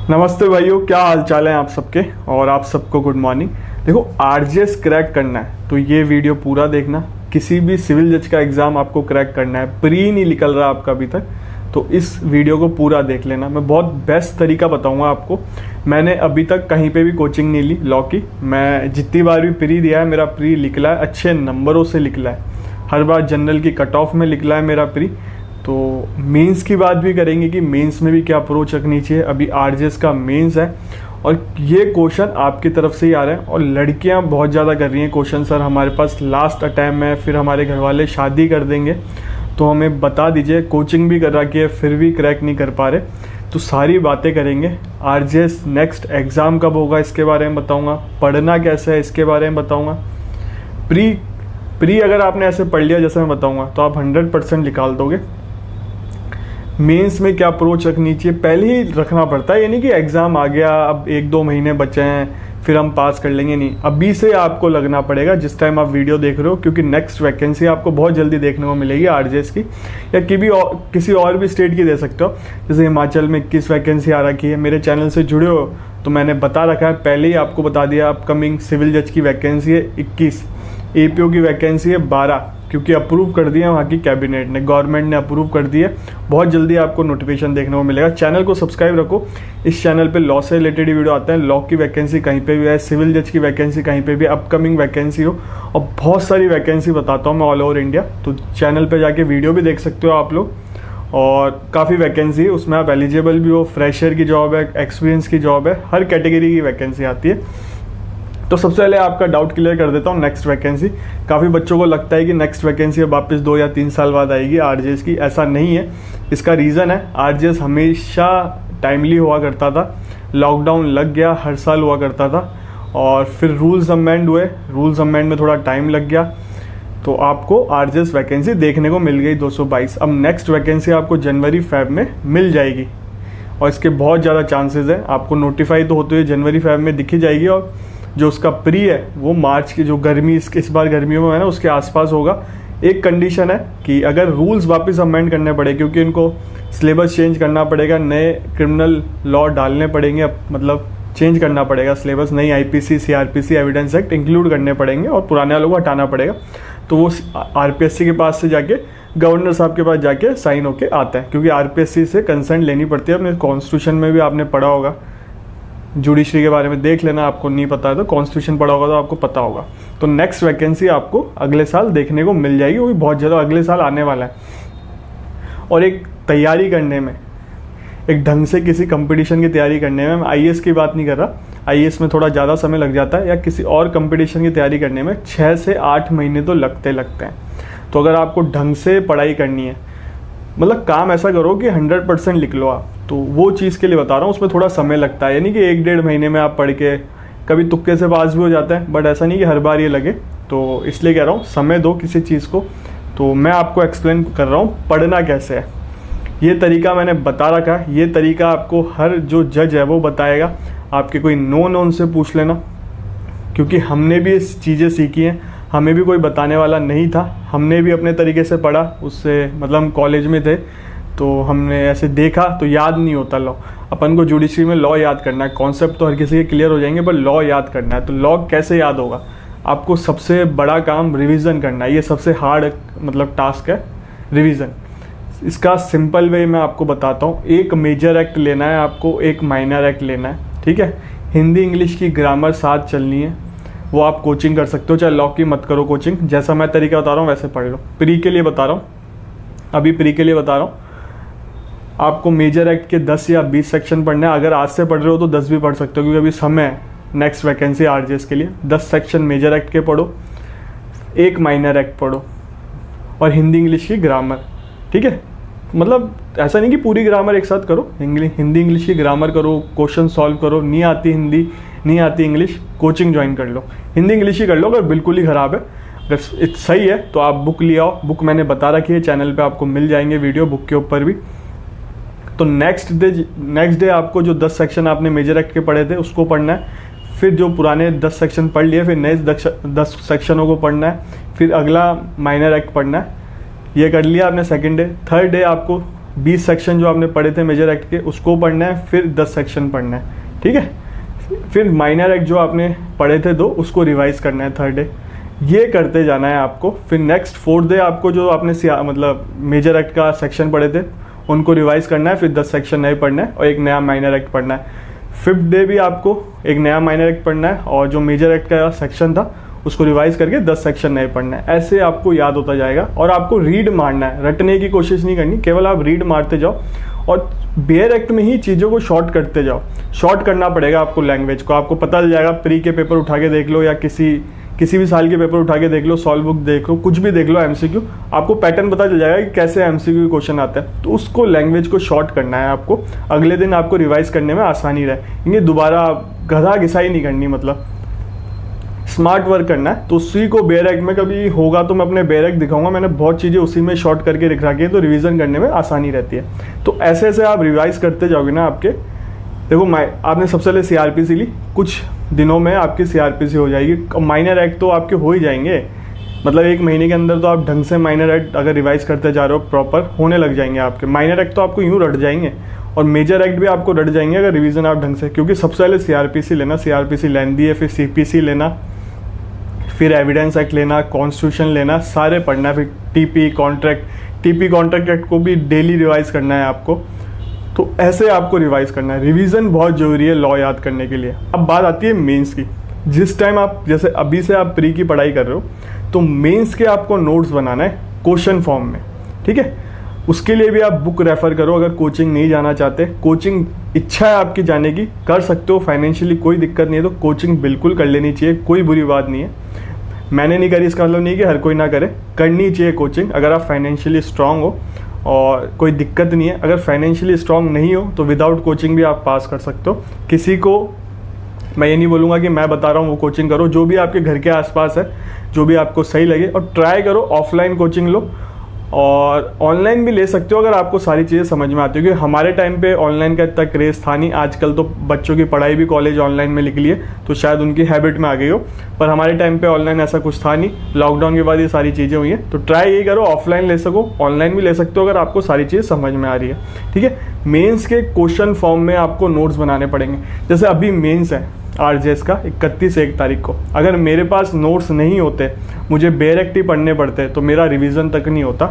नमस्ते भाइयों, क्या हाल चाल है आप सबके। और आप सबको गुड मॉर्निंग। देखो, आरजेएस क्रैक करना है तो ये वीडियो पूरा देखना। किसी भी सिविल जज का एग्ज़ाम आपको क्रैक करना है, प्री नहीं निकल रहा आपका अभी तक, तो इस वीडियो को पूरा देख लेना। मैं बहुत बेस्ट तरीका बताऊंगा आपको। मैंने अभी तक कहीं पे भी कोचिंग नहीं ली लॉ की। मैं जितनी बार भी प्री दिया है, मेरा प्री निकला है, अच्छे नंबरों से निकला है। हर बार जनरल की कट ऑफ में निकला है मेरा प्री। तो मेंस की बात भी करेंगे कि मेंस में भी क्या अप्रोच रखनी चाहिए। अभी आरजेएस का मेंस है और ये क्वेश्चन आपकी तरफ से ही आ रहे हैं और लड़कियां बहुत ज़्यादा कर रही हैं क्वेश्चन, सर हमारे पास लास्ट अटैम्प्ट है, फिर हमारे घर वाले शादी कर देंगे, तो हमें बता दीजिए। कोचिंग भी कर रखी है फिर भी क्रैक नहीं कर पा रहे। तो सारी बातें करेंगे। आरजेएस नेक्स्ट एग्ज़ाम कब होगा इसके बारे में बताऊँगा, पढ़ना कैसे है इसके बारे में बताऊँगा। प्री अगर आपने ऐसे पढ़ लिया जैसे मैं बताऊँगा तो आप 100% निकाल दोगे। मेंस में क्या अप्रोच रखनी चाहिए पहले ही रखना पड़ता है, यानी कि एग्ज़ाम आ गया, अब 1-2 महीने बचे हैं फिर हम पास कर लेंगे, नहीं, अभी से आपको लगना पड़ेगा जिस टाइम आप वीडियो देख रहे हो, क्योंकि नेक्स्ट वैकेंसी आपको बहुत जल्दी देखने को मिलेगी आरजेएस की, या किसी और भी स्टेट की दे सकते हो। जैसे हिमाचल में 21 वैकेंसी आ रखी है। मेरे चैनल से जुड़े हो तो मैंने बता रखा है, पहले ही आपको बता दिया। अपकमिंग सिविल जज की वैकेंसी है 21, एपीओ की वैकेंसी है 12, क्योंकि अप्रूव कर दिया वहाँ की कैबिनेट ने, गवर्नमेंट ने अप्रूव कर दिया। बहुत जल्दी आपको नोटिफिकेशन देखने को मिलेगा। चैनल को सब्सक्राइब रखो। इस चैनल पे लॉ से रिलेटेड ही वीडियो आते हैं। लॉ की वैकेंसी कहीं पे भी है, सिविल जज की वैकेंसी कहीं पे भी, अपकमिंग वैकेंसी हो, और बहुत सारी वैकेंसी बताता हूँ मैं ऑल ओवर इंडिया। तो चैनल पर जाके वीडियो भी देख सकते हो आप लोग। और काफ़ी वैकेंसी है उसमें, आप एलिजिबल भी हो। फ्रेशर की जॉब है, एक्सपीरियंस की जॉब है, हर कैटेगरी की वैकेंसी आती है। तो सबसे पहले आपका डाउट क्लियर कर देता हूँ। नेक्स्ट वैकेंसी, काफ़ी बच्चों को लगता है कि नेक्स्ट वैकेंसी अब वापस 2 या 3 साल बाद आएगी आरजेएस की। ऐसा नहीं है। इसका रीज़न है, आरजेएस हमेशा टाइमली हुआ करता था, लॉकडाउन लग गया, हर साल हुआ करता था, और फिर रूल्स अमेंड हुए, रूल्स अमेंड में थोड़ा टाइम लग गया, तो आपको आरजेएस वैकेंसी देखने को मिल गई 222। अब नेक्स्ट वैकेंसी आपको जनवरी-फेब में मिल जाएगी और इसके बहुत ज़्यादा चांसेस है। आपको नोटिफाई तो होते हुए जनवरी-फेब में दिखी जाएगी, और जो उसका प्री है वो मार्च की, जो गर्मी इस बार गर्मियों में है ना, उसके आसपास होगा। एक कंडीशन है कि अगर रूल्स वापस अमेंड करने पड़े, क्योंकि इनको सिलेबस चेंज करना पड़ेगा, नए क्रिमिनल लॉ डालने पड़ेंगे, मतलब चेंज करना पड़ेगा सिलेबस, नई IPC, CrPC, evidence act include करने पड़ेंगे और पुराने वालों को हटाना पड़ेगा। तो वो आरपीएससी के पास से जाके, गवर्नर साहब के पास जाके साइन होके आता है, क्योंकि आरपीएससी से कंसर्न लेनी पड़ती है। अपने कॉन्स्टिट्यूशन में भी आपने पढ़ा होगा, जुडिशरी के बारे में देख लेना, आपको नहीं पता है तो कॉन्स्टिट्यूशन पढ़ा होगा तो आपको पता होगा। तो नेक्स्ट वैकेंसी आपको अगले साल देखने को मिल जाएगी, वो भी बहुत ज़्यादा अगले साल आने वाला है। और एक तैयारी करने में, एक ढंग से किसी कंपटीशन की तैयारी करने में, मैं आईएएस की बात नहीं कर रहा, आईएएस में थोड़ा ज़्यादा समय लग जाता है, या किसी और कंपटीशन की तैयारी करने में 6 से 8 महीने तो लगते हैं। तो अगर आपको ढंग से पढ़ाई करनी है, मतलब काम ऐसा करो कि 100% लिख लो आप, तो वो चीज़ के लिए बता रहा हूँ। उसमें थोड़ा समय लगता है, यानी कि 1-1.5 महीने में आप पढ़ के कभी तुक्के से पास भी हो जाता है, बट ऐसा नहीं कि हर बार ये लगे। तो इसलिए कह रहा हूँ, समय दो किसी चीज़ को। तो मैं आपको एक्सप्लेन कर रहा हूँ पढ़ना कैसे है। ये तरीका मैंने बता रखा है, ये तरीका आपको हर जो जज है वो बताएगा। आपके कोई नोन से पूछ लेना, क्योंकि हमने भी इस चीज़ें सीखी हैं, हमें भी कोई बताने वाला नहीं था, हमने भी अपने तरीके से पढ़ा। उससे मतलब हम कॉलेज में थे तो हमने ऐसे देखा, तो याद नहीं होता लॉ। अपन को जुडिशरी में लॉ याद करना है, कॉन्सेप्ट तो हर किसी के क्लियर हो जाएंगे, पर लॉ याद करना है। तो लॉ कैसे याद होगा? आपको सबसे बड़ा काम रिवीजन करना है, ये सबसे हार्ड मतलब टास्क है, रिवीजन। इसका सिंपल वे मैं आपको बताता हूँ। एक मेजर एक्ट लेना है आपको, एक माइनर एक्ट लेना है, ठीक है। हिंदी इंग्लिश की ग्रामर साथ चलनी है, वो आप कोचिंग कर सकते हो, चाहे लॉ की मत करो कोचिंग, जैसा मैं तरीका बता रहा हूँ वैसे पढ़ लो। प्री के लिए बता रहा हूँ, अभी प्री के लिए बता रहा हूँ। आपको मेजर एक्ट के 10 या 20 सेक्शन पढ़ने हैं। अगर आज से पढ़ रहे हो तो 10 भी पढ़ सकते हो, क्योंकि अभी समय है नेक्स्ट वैकेंसी आरजेएस के लिए। 10 सेक्शन मेजर एक्ट के पढ़ो, एक माइनर एक्ट पढ़ो, और हिंदी इंग्लिश की ग्रामर, ठीक है। मतलब ऐसा नहीं कि पूरी ग्रामर एक साथ करो, हिंदी इंग्लिश की ग्रामर करो, क्वेश्चन सॉल्व करो। नहीं आती हिंदी, नहीं आती इंग्लिश, कोचिंग ज्वाइन कर लो, हिंदी इंग्लिश ही कर लो। अगर बिल्कुल ही ख़राब है, अगर सही है तो आप बुक ले आओ। बुक मैंने बता रखी है, चैनल पे आपको मिल जाएंगे वीडियो बुक के ऊपर भी। तो नेक्स्ट डे आपको जो 10 सेक्शन आपने मेजर एक्ट के पढ़े थे उसको पढ़ना है। फिर जो पुराने 10 सेक्शन पढ़ लिए, फिर नए 10 सेक्शनों को पढ़ना है। फिर अगला माइनर एक्ट पढ़ना है। ये कर लिया आपने सेकेंड डे। थर्ड डे आपको 20 सेक्शन जो आपने पढ़े थे मेजर एक्ट के उसको पढ़ना है, फिर 10 सेक्शन पढ़ना है, ठीक है। फिर माइनर एक्ट जो आपने पढ़े थे 2 उसको रिवाइज करना है थर्ड डे। ये करते जाना है आपको। फिर नेक्स्ट 4th डे आपको जो आपने मतलब मेजर एक्ट का सेक्शन पढ़े थे उनको रिवाइज करना है, फिर 10 सेक्शन नए पढ़ना है और एक नया माइनर एक्ट पढ़ना है। 5th डे भी आपको एक नया माइनर एक्ट पढ़ना है और जो मेजर एक्ट का सेक्शन था उसको रिवाइज करके 10 सेक्शन नए पढ़ना है। ऐसे आपको याद होता जाएगा और आपको रीड मारना है, रटने की कोशिश नहीं करनी, केवल आप रीड मारते जाओ और बेयर एक्ट में ही चीज़ों को शॉर्ट करते जाओ। शॉर्ट करना पड़ेगा आपको लैंग्वेज को। आपको पता चल जाएगा, प्री के पेपर उठा के देख लो या किसी भी साल के पेपर उठा के देख लो, सॉल्व बुक देख लो, कुछ भी देख लो, एमसीक्यू, आपको पैटर्न पता चल जाएगा कि कैसे एमसीक्यू क्वेश्चन आता है। तो उसको लैंग्वेज को शॉर्ट करना है आपको, अगले दिन आपको रिवाइज करने में आसानी रहे, क्योंकि दोबारा गधा घिसाई नहीं करनी, मतलब स्मार्ट वर्क करना है। तो उसी को बेयर एक्ट में कभी होगा तो मैं अपने बेयर एक्ट दिखाऊंगा, मैंने बहुत चीज़ें उसी में शॉर्ट करके लिख रखी है, तो रिवीजन करने में आसानी रहती है। तो ऐसे ऐसे आप रिवाइज करते जाओगे ना, आपके देखो आपने सबसे पहले सीआरपीसी ली, कुछ दिनों में आपकी सीआरपीसी हो जाएगी। माइनर एक्ट तो आपके हो ही जाएंगे, मतलब 1 महीने के अंदर तो आप ढंग से माइनर एक्ट अगर रिवाइज करते जा रहे हो प्रॉपर होने लग जाएंगे आपके। माइनर एक्ट तो आपको यूँ रट जाएंगे और मेजर एक्ट भी आपको रट जाएंगे अगर रिवीजन आप ढंग से, क्योंकि सबसे पहले सीआरपीसी लेना, सीआरपीसी लेंदी है, फिर सीपीसी लेना, फिर एविडेंस एक्ट लेना, कॉन्स्टिट्यूशन लेना, सारे पढ़ना है। फिर टीपी कॉन्ट्रैक्ट एक्ट को भी डेली रिवाइज करना है आपको। तो ऐसे आपको रिवाइज करना है। रिवीजन बहुत ज़रूरी है लॉ याद करने के लिए। अब बात आती है मेंस की। जिस टाइम आप जैसे अभी से आप प्री की पढ़ाई कर रहे हो तो मेंस के आपको नोट्स बनाना है क्वेश्चन फॉर्म में, ठीक है। उसके लिए भी आप बुक रेफर करो। अगर कोचिंग नहीं जाना चाहते, कोचिंग इच्छा है आपकी जाने की, कर सकते हो, फाइनेंशियली कोई दिक्कत नहीं है, तो कोचिंग बिल्कुल कर लेनी चाहिए, कोई बुरी बात नहीं है। मैंने नहीं करी इसका मतलब नहीं कि हर कोई ना करे, करनी चाहिए कोचिंग अगर आप फाइनेंशियली स्ट्रांग हो और कोई दिक्कत नहीं है। अगर फाइनेंशियली स्ट्रांग नहीं हो तो विदाउट कोचिंग भी आप पास कर सकते हो। किसी को मैं ये नहीं बोलूँगा कि मैं बता रहा हूँ वो कोचिंग करो, जो भी आपके घर के आसपास है, जो भी आपको सही लगे, और ट्राई करो ऑफलाइन कोचिंग लो और ऑनलाइन भी ले सकते हो अगर आपको सारी चीज़ें समझ में आती है। क्योंकि हमारे टाइम पे ऑनलाइन का इतना क्रेज़ था नहीं, आजकल तो बच्चों की पढ़ाई भी कॉलेज ऑनलाइन में निकली है तो शायद उनकी हैबिट में आ गई हो, पर हमारे टाइम पे ऑनलाइन ऐसा कुछ था नहीं। लॉकडाउन के बाद ये सारी चीज़ें हुई हैं, तो ट्राई यही करो ऑफलाइन ले सको, ऑनलाइन भी ले सकते हो अगर आपको सारी चीज़ समझ में आ रही है, ठीक है। मेन्स के क्वेश्चन फॉर्म में आपको नोट्स बनाने पड़ेंगे। जैसे अभी मेन्स है आरजेएस का 31 तारीख को, अगर मेरे पास नोट्स नहीं होते, मुझे बेयर एक्ट ही पढ़ने पड़ते, तो मेरा रिवीजन तक नहीं होता,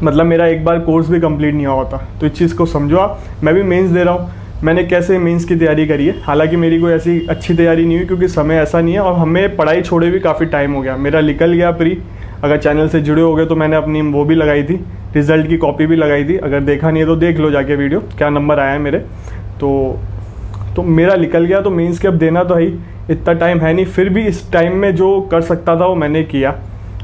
मतलब मेरा एक बार कोर्स भी कंप्लीट नहीं हुआ होता। तो इस चीज़ को समझो आप। मैं भी मेंस दे रहा हूँ, मैंने कैसे मेंस की तैयारी करी है, हालांकि मेरी कोई ऐसी अच्छी तैयारी नहीं हुई क्योंकि समय ऐसा नहीं है और हमें पढ़ाई छोड़े भी काफ़ी टाइम हो गया, मेरा निकल गया प्री। अगर चैनल से जुड़े हो गए तो मैंने अपनी वो भी लगाई थी, रिजल्ट की कॉपी भी लगाई थी, अगर देखा नहीं है तो देख लो जाके वीडियो, क्या नंबर आया है मेरे। तो मेरा निकल गया, तो मेंस के अब देना तो है ही, इतना टाइम है नहीं, फिर भी इस टाइम में जो कर सकता था वो मैंने किया।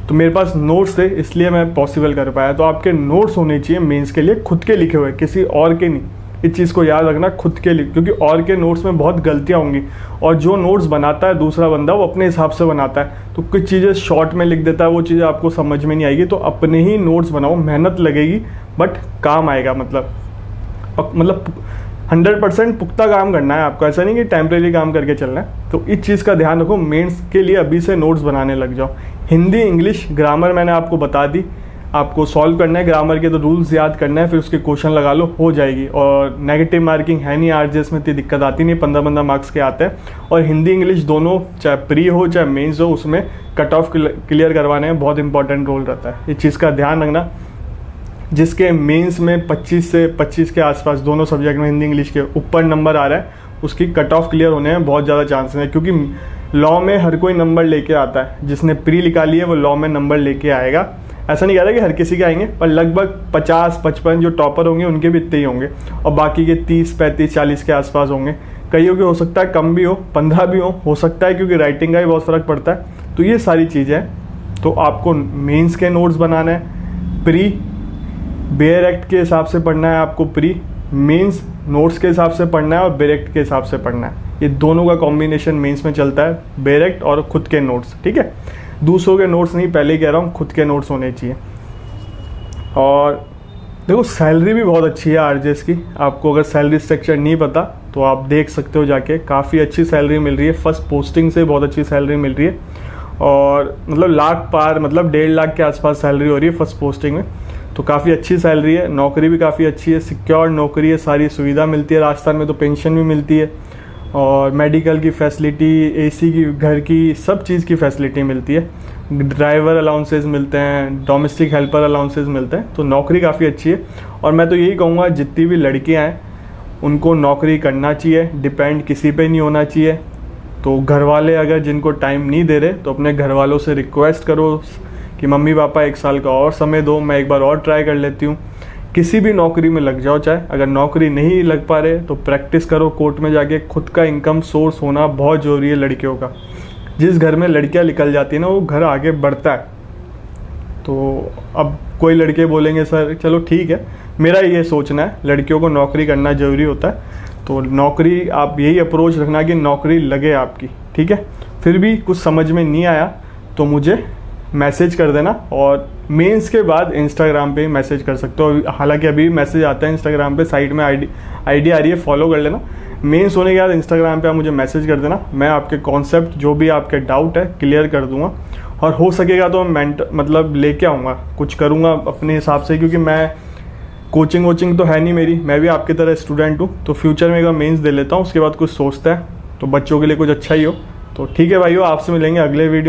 तो मेरे पास नोट्स थे इसलिए मैं पॉसिबल कर पाया। तो आपके नोट्स होने चाहिए मेंस के लिए, खुद के लिखे हुए, किसी और के नहीं। इस चीज़ को याद रखना, खुद के लिए, क्योंकि और के नोट्स में बहुत गलतियाँ होंगी और जो नोट्स बनाता है दूसरा बंदा वो अपने हिसाब से बनाता है, तो कुछ चीज़ें शॉर्ट में लिख देता है, वो चीज़ें आपको समझ में नहीं आएगी। तो अपने ही नोट्स बनाओ, मेहनत लगेगी बट काम आएगा, मतलब 100% पुख्ता काम करना है आपको, ऐसा नहीं कि टेम्परेरी काम करके चलना है। तो इस चीज़ का ध्यान रखो, मेंस के लिए अभी से नोट्स बनाने लग जाओ। हिंदी, इंग्लिश, ग्रामर मैंने आपको बता दी, आपको सॉल्व करना है, ग्रामर के तो रूल्स याद करना है, फिर उसके क्वेश्चन लगा लो, हो जाएगी। और नेगेटिव मार्किंग है नहीं आरजेएस में, इतनी दिक्कत आती नहीं, 15 मार्क्स के आते हैं। और हिंदी इंग्लिश दोनों, चाहे प्री हो चाहे मेंस हो, उसमें कट ऑफ क्लियर करवाने में बहुत इंपॉर्टेंट रोल रहता है। इस चीज़ का ध्यान रखना। जिसके मेंस में 25 से 25 के आसपास दोनों सब्जेक्ट में हिंदी इंग्लिश के ऊपर नंबर आ रहा है, उसकी कट ऑफ क्लियर होने में बहुत ज़्यादा चांसेस है, क्योंकि लॉ में हर कोई नंबर लेके आता है। जिसने प्री निकाली है वो लॉ में नंबर लेके आएगा। ऐसा नहीं कह रहा कि हर किसी के आएंगे, पर लगभग 50-55 जो टॉपर होंगे उनके भी इतने ही होंगे, और बाकी के 30-35-40 के आसपास होंगे। कईयों के हो सकता है कम भी हो, 15 भी हो सकता है, क्योंकि राइटिंग का भी बहुत फ़र्क पड़ता है। तो ये सारी चीज़ें हैं। तो आपको मेंस के नोट्स बनाना है, प्री बेयर एक्ट के हिसाब से पढ़ना है आपको, प्री मेंस नोट्स के हिसाब से पढ़ना है और बेयर एक्ट के हिसाब से पढ़ना है। ये दोनों का कॉम्बिनेशन मेंस में चलता है, बेयर एक्ट और खुद के नोट्स, ठीक है। दूसरों के नोट्स नहीं, पहले ही कह रहा हूँ, खुद के नोट्स होने चाहिए। और देखो सैलरी भी बहुत अच्छी है आरजेएस की। आपको अगर सैलरी स्ट्रक्चर नहीं पता तो आप देख सकते हो जाके, काफ़ी अच्छी सैलरी मिल रही है। फर्स्ट पोस्टिंग से बहुत अच्छी सैलरी मिल रही है, और मतलब लाख पार, मतलब 1.5 लाख के आसपास सैलरी हो रही है फर्स्ट पोस्टिंग में। तो काफ़ी अच्छी सैलरी है, नौकरी भी काफ़ी अच्छी है, सिक्योर नौकरी है, सारी सुविधा मिलती है राजस्थान में, तो पेंशन भी मिलती है और मेडिकल की फैसिलिटी, एसी की, घर की, सब चीज़ की फैसिलिटी मिलती है। ड्राइवर अलाउंसेस मिलते हैं, डोमेस्टिक हेल्पर अलाउंसेस मिलते हैं, तो नौकरी काफ़ी अच्छी है। और मैं तो यही कहूँगा जितनी भी लड़कियाँ हैं उनको नौकरी करना चाहिए, डिपेंड किसी पे नहीं होना चाहिए। तो घर वाले अगर जिनको टाइम नहीं दे रहे तो अपने घर वालों से रिक्वेस्ट करो कि मम्मी पापा 1 साल का और समय दो, मैं एक बार और ट्राई कर लेती हूँ। किसी भी नौकरी में लग जाओ, चाहे अगर नौकरी नहीं लग पा रहे तो प्रैक्टिस करो कोर्ट में जाके। खुद का इनकम सोर्स होना बहुत ज़रूरी है लड़कियों का। जिस घर में लड़कियां निकल जाती है ना वो घर आगे बढ़ता है। तो अब कोई लड़के बोलेंगे सर चलो ठीक है, मेरा ये सोचना है लड़कियों को नौकरी करना ज़रूरी होता है, तो नौकरी आप यही अप्रोच रखना कि नौकरी लगे आपकी, ठीक है। फिर भी कुछ समझ में नहीं आया तो मुझे मैसेज कर देना, और मेंस के बाद इंस्टाग्राम पे मैसेज कर सकते हो। हालांकि अभी मैसेज आता है इंस्टाग्राम पे, साइड में आईडी आ रही है, फॉलो कर लेना। मेंस होने के बाद इंस्टाग्राम पे आप मुझे मैसेज कर देना, मैं आपके कॉन्सेप्ट जो भी आपके डाउट है क्लियर कर दूंगा। और हो सकेगा तो मैं मतलब लेके आऊँगा, कुछ करूँगा अपने हिसाब से, क्योंकि मैं कोचिंग वोचिंग तो है नहीं मेरी, मैं भी आपकी तरह स्टूडेंट हूँ। तो फ्यूचर में एक बार मेंस दे लेता हूँ, उसके बाद कुछ सोचता है तो बच्चों के लिए कुछ अच्छा ही हो। तो ठीक है भाइयों, आपसे मिलेंगे अगले वीडियो।